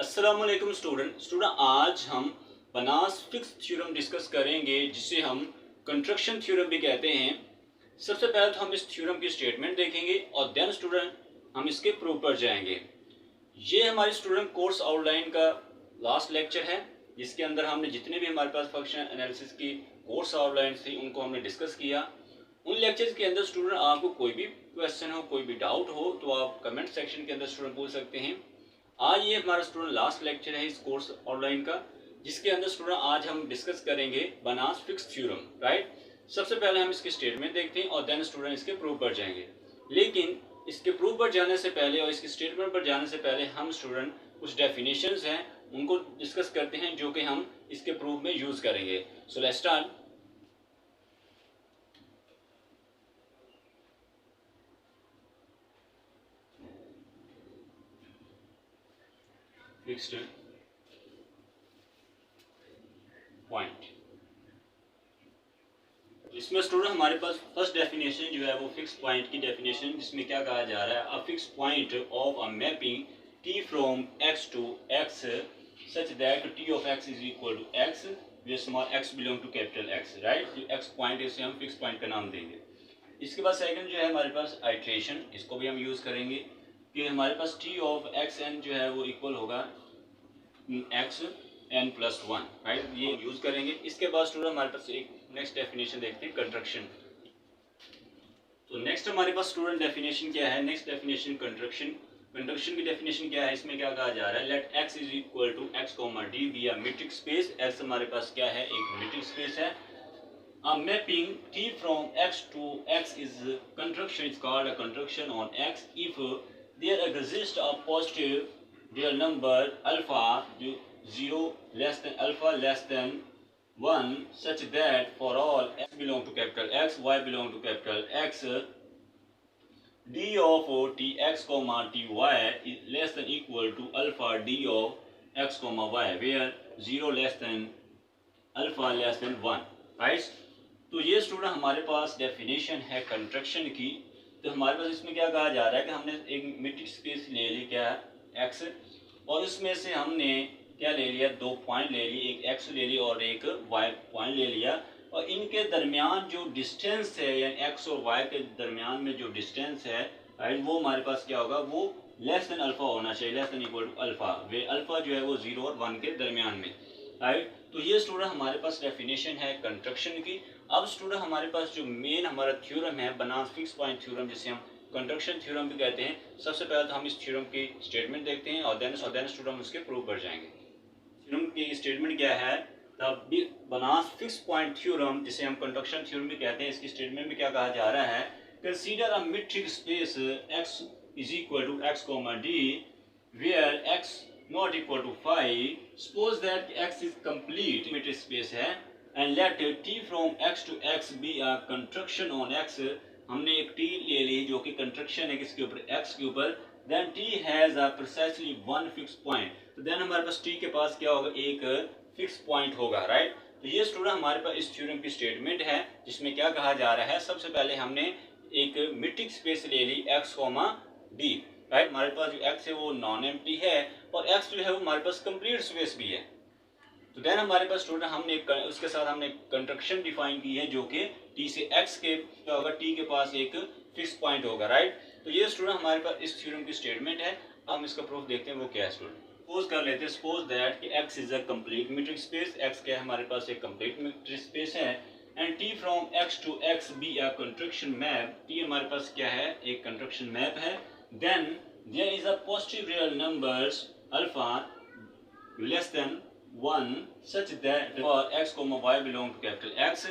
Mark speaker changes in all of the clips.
Speaker 1: अस्सलामुअलैकुम स्टूडेंट आज हम बनास फिक्स थ्योरम डिस्कस करेंगे जिसे हम कंस्ट्रक्शन थ्योरम भी कहते हैं। सबसे पहले तो हम इस थ्योरम की स्टेटमेंट देखेंगे और देन स्टूडेंट हम इसके प्रूफ पर जाएंगे। ये हमारे स्टूडेंट कोर्स आउटलाइन का लास्ट लेक्चर है जिसके अंदर हमने जितने भी हमारे पास फंक्शन एनालिसिस की कोर्स आउटलाइन थी उनको हमने डिस्कस किया। उन लेक्चर्स के अंदर स्टूडेंट आपको कोई भी क्वेश्चन हो, कोई भी डाउट हो तो आप कमेंट सेक्शन के अंदर स्टूडेंट पूछ सकते हैं। आज ये हमारा स्टूडेंट लास्ट लेक्चर है इस कोर्स ऑनलाइन का, जिसके अंदर स्टूडेंट आज हम डिस्कस करेंगे बनास फिक्स थ्योरम। राइट, सबसे पहले हम इसकी स्टेटमेंट देखते हैं और देन स्टूडेंट इसके प्रूफ पर जाएंगे। लेकिन इसके प्रूफ पर जाने से पहले और इसकी स्टेटमेंट पर जाने से पहले हम स्टूडेंट कुछ डेफिनेशंस हैं उनको डिस्कस करते हैं जो कि हम इसके प्रूफ में यूज करेंगे। So let's start. Fixed point, इसमें स्टूडेंट हमारे पास फर्स्ट डेफिनेशन जो है वो फिक्स पॉइंट की डेफिनेशन, जिसमें क्या कहा जा रहा है, a fix point of a mapping t from x to x such that t of x is equal to x where small x belong to capital x। Right, जो x point है इसे हम फिक्स पॉइंट का नाम देंगे। इसके बाद second जो है हमारे पास आइट्रेशन, इसको भी हम यूज करेंगे कि हमारे पास t ऑफ xn जो है वो इक्वल होगा x n plus one. Right, ये यूज करेंगे। इसके बाद स्टूडेंट हमारे पास एक नेक्स्ट डेफिनेशन देखते हैं, कंस्ट्रक्शन। तो नेक्स्ट हमारे पास स्टूडेंट डेफिनेशन क्या है, नेक्स्ट डेफिनेशन कंस्ट्रक्शन। कंस्ट्रक्शन की डेफिनेशन क्या है, इसमें क्या कहा जा रहा है, let x is equal to x comma d be a metric space. x हमारे पास क्या है, एक मीट्रिक स्पेस है। A mapping t from x to x is construction is called a construction on x if there exists a positive real number alpha 0 less than alpha less than 1 such that for all x belong to capital X, y belong to capital X, d of tx comma ty is less than equal to alpha d of x comma y where 0 less than alpha less than 1। right, तो ये student हमारे पास definition है construction की। तो हमारे पास इसमें क्या कहा जा रहा है कि हमने एक मीट्रिक स्पेस ले ली, क्या है x, और उसमें से हमने क्या ले लिया, दो पॉइंट ले लिए, एक x ले लिया और एक y पॉइंट ले लिया, और इनके दरमियान जो डिस्टेंस है यानी x और y के दरमियान में जो डिस्टेंस है, राइट, वो हमारे पास क्या होगा, वो लेस देन अल्फा होना चाहिए, less than equal to alpha, वे अल्फा जो है वो 0 और 1 के दरमियान में। राइट, तो ये स्टूडेंट हमारे पास डेफिनेशन है कंस्ट्रक्शन की। अब स्टूडेंट हमारे पास जो मेन हमारा थ्योरम है बनास फिक्स पॉइंट थ्योरम, जिसे हम कंस्ट्रक्शन थ्योरम भी कहते हैं। सबसे पहले तो हम इस थ्योरम की स्टेटमेंट देखते हैं और देन स्टूडेंट उसके प्रूव कर जाएंगे। थ्योरम की स्टेटमेंट क्या है, the Banas fix point theorem, जिसे हम कंस्ट्रक्शन थ्योरम भी कहते हैं, इसकी स्टेटमेंट में क्या कहा जा रहा है, consider a metric space x is equal to x comma d where x not equal to 5, suppose that x is complete metric space है and let t from x to x be a construction on x। हमने एक t ले ली जो कि construction है किसके ऊपर, x के ऊपर। then t has a precisely one fixed point, तो then हमारे पास t के पास क्या होगा, एक फिक्स पॉइंट होगा। राइट, तो ये स्टूडेंट हमारे पास इस थ्योरम की स्टेटमेंट है जिसमें क्या कहा जा रहा है, सबसे पहले हमने एक मीट्रिक स्पेस ले ली x कॉमा d। राइट, हमारे पास जो x है वो नॉन एम्प्टी है और x जो है वो हमारे पास कंप्लीट स्पेस भी है। तो देन हमारे पास स्टूडेंट हमने उसके साथ हमने कंस्ट्रक्शन डिफाइन की है जो कि t से x के क्या होगा, t के पास एक फिक्स पॉइंट होगा। राइट, तो ये स्टूडेंट हमारे पास इस थ्योरम की स्टेटमेंट है। हम इसका प्रूफ देखते हैं वो क्या है स्टूडेंट। सपोज कर लेते हैं, सपोज दैट कि x is a complete metric space, x क्या है हमारे पास एक कंप्लीट मीट्रिक स्पेस है, and t from x to x be a construction map, t हमारे पास क्या है, एक कंस्ट्रक्शन मैप है। then there is a positive real numbers alpha less than 1 such that for x comma y belong to capital X,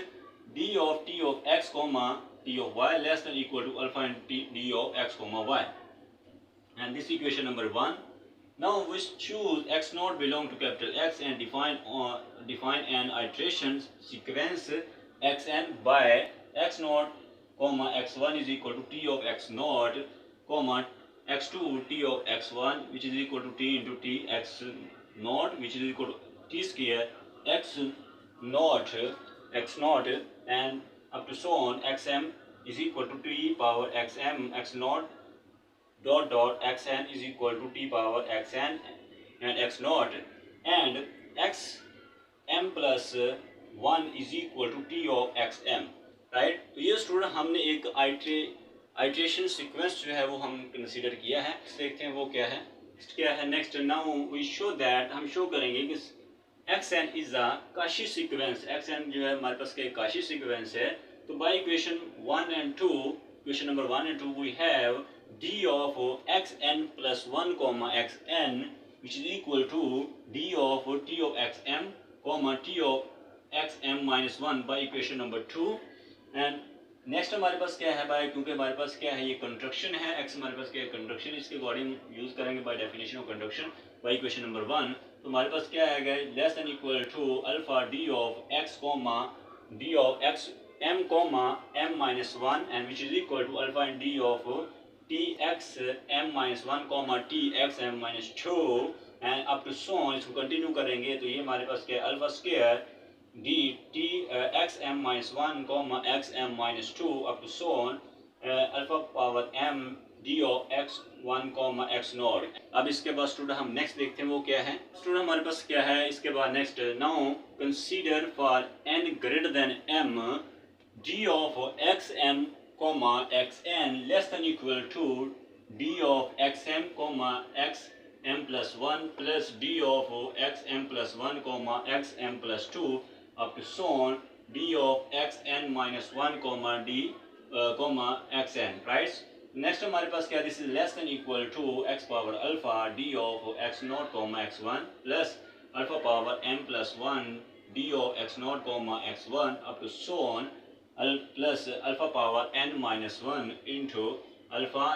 Speaker 1: d of t of x comma t of y less than equal to alpha and d of x comma y, and this equation number 1. Now we choose x naught belong to capital X and define an iteration sequence xn by x naught comma x1 is equal to t of x naught comma x2 t of x1 which is equal to t into t x naught which is equal to t square x naught and up to so on xm is equal to t power xm x naught dot xn is equal to t power xn and x naught and x m plus 1 is equal to t of x m, right. तो ये student हमने एक iteration sequence जो है वो हम consider किया है। देखते हैं वो क्या है। Next now we show that, हम शो करेंगे कि x n is a Cauchy sequence. X n जो है हमारे पास एक काशी सीक्वेंस है। तो by equation 1 and 2, equation number 1 and 2 we have d of xn plus 1 comma xn which is equal to d of t of xm comma t of xm minus 1 by equation number 2। And next हमारे पास क्या है भाई, क्योंकि हमारे पास क्या है, ये कंस्ट्रक्शन है। एक्स हमारे पास क्या है, कंस्ट्रक्शन, इसके अकॉर्डिंग यूज करेंगे by definition of construction by equation number 1। तो हमारे पास क्या है, less than equal to alpha d of x comma d of x m comma m minus 1 and which is equal to alpha and d of t x m minus 1 comma t x m minus 2 and up to so on. इसको continue करेंगे तो ये हमारे पास क्या है, alpha square d t x m minus 1 comma x m minus 2 up to so on alpha power m d of x 1 comma x naught। अब इसके बाद स्टूडेंट हम नेक्स्ट देखते हैं वो क्या है। स्टूडेंट हमारे पास क्या है इसके बाद next, now consider for n greater than m d of x m comma x n less than equal to d of x m comma x m plus 1 plus d of x m plus 1 comma x m plus 2 up to so on d of x n minus 1 comma d comma x n, right। Next हमारे पास क्या है, this is less than equal to x power alpha d of x naught comma x 1 plus alpha power m plus 1 d of x naught comma x 1 up to so on plus alpha power n minus 1 into alpha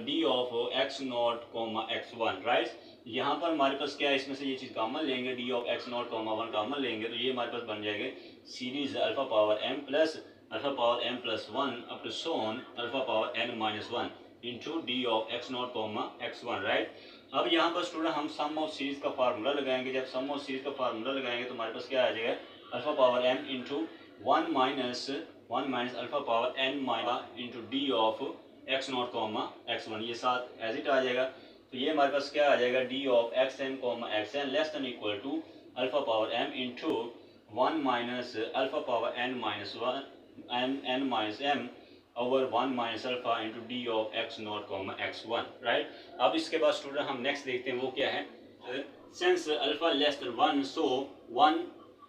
Speaker 1: d of x naught comma x 1, right. यहाँ पर हमारे पास क्या है, इसमें से ये चीज़ कॉमन लेंगे, d of x naught comma 1 common लेंगे तो ये हमारे पास बन जाएगा series alpha power m plus alpha power m plus 1 up to so on alpha power n minus 1 into d of x naught comma x 1, right. अब यहाँ पर स्टूडेंट हम सम ऑफ सीरीज का फार्मूला लगाएंगे। जब सम ऑफ सीरीज का formula लगाएंगे तो हमारे पास क्या आ जाएगा, alpha power m into 1 minus alpha power n minus into d of x naught comma x 1, ये साथ एज इट आ जाएगा। तो ये हमारे पास क्या आ जाएगा, d of x m comma x n less than equal to alpha power m into 1 minus alpha power n minus 1 n minus m over 1 minus alpha into d of x naught comma x 1, right. अब इसके बाद student हम next देखते हैं वो क्या है, since alpha less than 1 so 1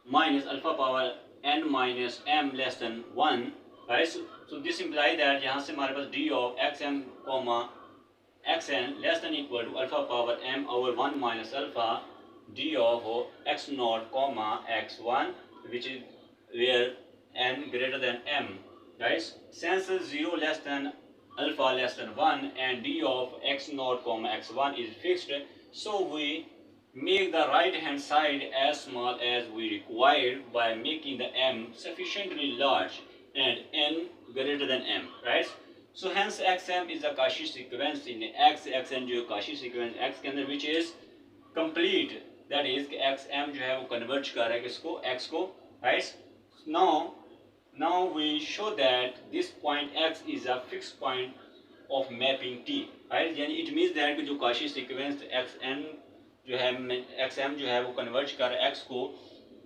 Speaker 1: minus alpha power n minus m less than 1, right. So this imply that यहाँ से हमारे पास d of x m comma x n less than equal to alpha power m over 1 minus alpha d of x naught comma x 1 which is where n greater than m, right. Since 0 less than alpha less than 1 and d of x naught comma x 1 is fixed, so we make the right hand side as small as we required by making the m sufficiently large and n greater than m, right। So hence xm is a Cauchy sequence in xn जो Cauchy sequence x के अंदर which is complete, that is xm जो है वो converge कर रहा है किसको, x को, right। Now we show that this point x is a fixed point of mapping t, right। यानी it means that कि जो Cauchy sequence xn जो है xm जो है वो कन्वर्ज कर रहा है x को।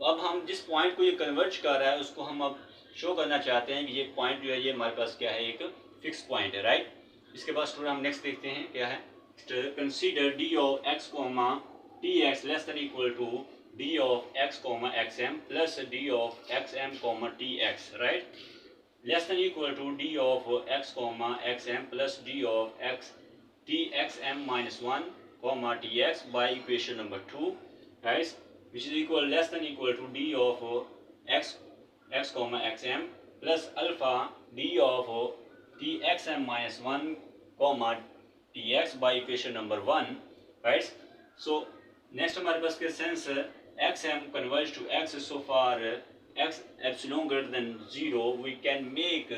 Speaker 1: अब हम जिस पॉइंट को ये कन्वर्ज कर रहा है उसको हम अब शो करना चाहते हैं कि ये पॉइंट जो है ये हमारे पास क्या है, एक फिक्स पॉइंट है, राइट। इसके बाद स्टूडेंट हम नेक्स्ट देखते हैं क्या है, consider d of x comma t x less than equal to d of x comma x m plus d of x m comma t x, right, less than equal to d of x comma x m plus d of x t x m minus 1 comma tx by equation number 2, guys, which is less than equal to d of x comma xm plus alpha d of txm minus 1 comma tx by equation number 1, right। So next हमारे पास के sense xm converge to x, so far x epsilon greater than 0 we can make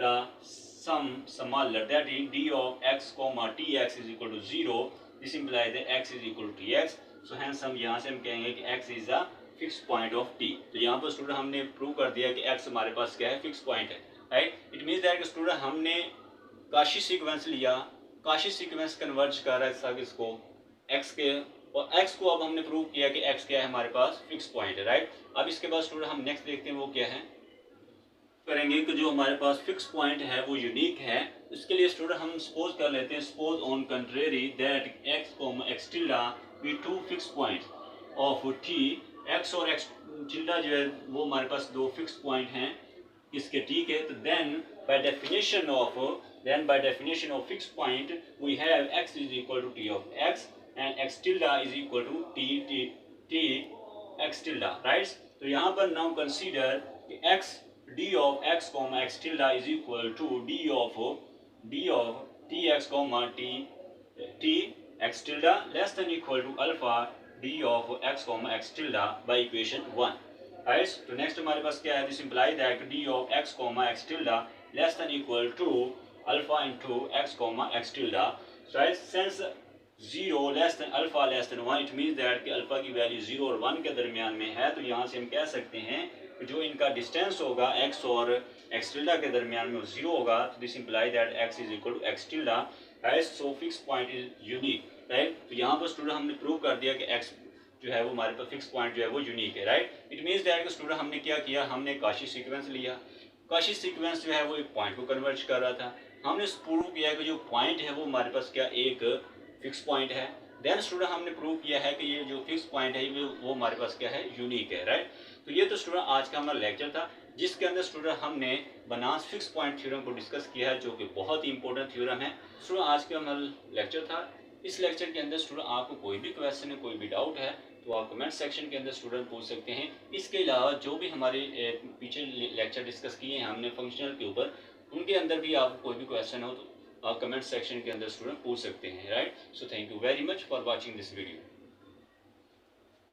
Speaker 1: the sum smaller, that is d of x comma tx is equal to 0. This implies that x is equal to tx, so hence हम यहाँ से हम कहेंगे कि x is a fixed point of t। तो यहाँ पर student हमने प्रूव कर दिया कि x हमारे पास क्या है, फिक्स पॉइंट है, right. It means that student हमने काशी सीक्वेंस लिया, काशी सीक्वेंस कन्वर्ज कर रहा है इसको x के और x को अब हमने प्रूव किया कि x क्या है, हमारे पास फिक्स पॉइंट है, राइट। अब इसके बाद स्टूडेंट हम नेक्स्ट देखते हैं वो क्या है, करेंगे कि जो हमारे पास फिक्स पॉइंट है वो यूनिक है। इसके लिए स्टूडेंट हम सपोज कर लेते हैं, suppose on contrary that x, x tilde be to fix point of t, x और x टिल्डा जो है वो हमारे पास दो फिक्स पॉइंट हैं इसके, ठीक है। तो then by definition of fix point we have x is equal to t of x and x tilde is equal to t x tilde, right. तो यहाँ पर now consider x d of x comma x tilde is equal to d of tx comma t x tilde less than equal to alpha d of x comma x tilde by equation 1, right। तो next हमारे पास क्या है, this imply that d of x comma x tilde less than equal to alpha into x comma x tilde, right। since 0 less than alpha less than 1 it means that कि alpha की value 0 और 1 के दरमियान में है। तो यहाँ से हम कह सकते हैं जो इनका डिस्टेंस होगा x और x टिल्डा के दरमियान में वो 0 होगा। तो this imply that x is equal to x tilde, right. So fix point is unique, right. तो यहाँ पर स्टूडेंट हमने प्रूव कर दिया कि x जो है वो हमारे पास फिक्स पॉइंट जो है वो यूनिक है, right. It means that student हमने क्या किया, हमने काशी सीक्वेंस लिया। काशी सीक्वेंस जो है वो एक पॉइंट को कन्वर्ज कर रहा था। हमने प्रूव किया कि जो पॉइंट है वो हमारे पास क्या एक फिक्स पॉइंट है। देन स्टूडेंट हमने प्रूव किया है कि ये जो फिक्स पॉइंट है वो हमारे पास क्या है, यूनिक है, राइट। तो ये तो स्टूडेंट आज का हमारा लेक्चर था जिसके अंदर स्टूडेंट हमने बनास फिक्स पॉइंट थ्योरम को डिस्कस किया है जो कि बहुत ही इंपॉर्टेंट थ्योरम है। स्टूडेंट आज का हमारा लेक्चर था। इस लेक्चर के अंदर स्टूडेंट आपको कोई भी क्वेश्चन है, कोई भी डाउट है तो आप कमेंट सेक्शन के अंदर स्टूडेंट पूछ सकते हैं। इसके अलावा जो भी हमारे पीछे लेक्चर डिस्कस किए हैं हमने फंक्शनल के ऊपर, उनके अंदर भी आपको कोई भी क्वेश्चन हो तो आप कमेंट सेक्शन के अंदर स्टूडेंट पूछ सकते हैं, right. So thank you very much for watching this video.